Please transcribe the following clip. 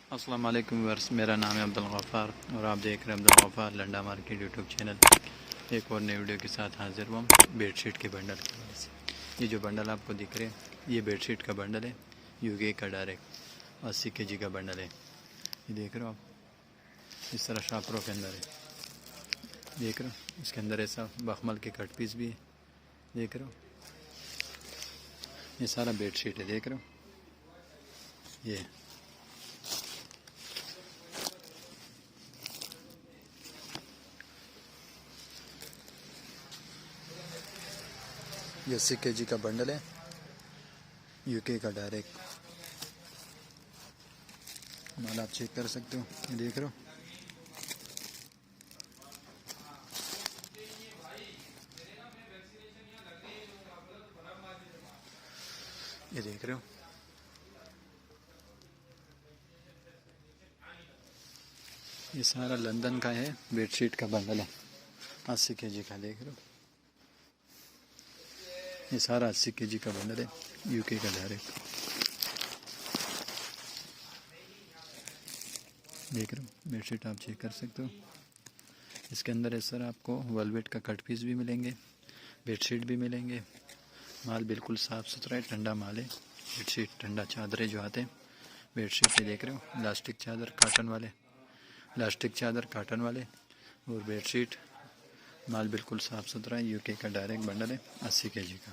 अस्सलाम वालेकुम व्यूअर्स, मेरा नाम है अब्दुल गफ़ार और आप देख रहे हैं Abdul Gaffar Landa market YouTube channel. एक और नई वीडियो के साथ हाजिर हुआ बेडशीट के बंडल की वजह से। ये जो बंडल आपको दिख रहे हैं ये बेडशीट का बंडल है, यूके का डायरेक्ट 80 kg का बंडल है। ये देख रहे हो आप, इस तरह शापरों के अंदर है, देख रहे हो। इसके अंदर ऐसा बखमल के कट पीस भी है, देख रहे हो। ये सारा बेडशीट है, देख रहे हो। ये 80 kg का बंडल है, यूके का डायरेक्ट माल। आप चेक कर सकते हो, ये देख रहे हो। ये देख रहे हो, ये सारा लंदन का है, बेडशीट का बंडल है 80 kg का, देख रहे हो। ये सारा 80 kg का बंडल है, यूके का डायरेक्ट, देख रहे हो। बेडशीट आप चेक कर सकते हो। इसके अंदर इस तरह आपको वेलवेट का कट पीस भी मिलेंगे, बेडशीट भी मिलेंगे। माल बिल्कुल साफ़ सुथरा है, ठंडा माल है। बेडशीट ठंडा, चादरें जो आते हैं बेडशीट, ये देख रहे हो। इलास्टिक चादर काटन वाले, इलास्टिक चादर काटन वाले और बेडशीट। माल बिल्कुल साफ़ सुथरा है, यूके का डायरेक्ट बंडल है 80 kg का।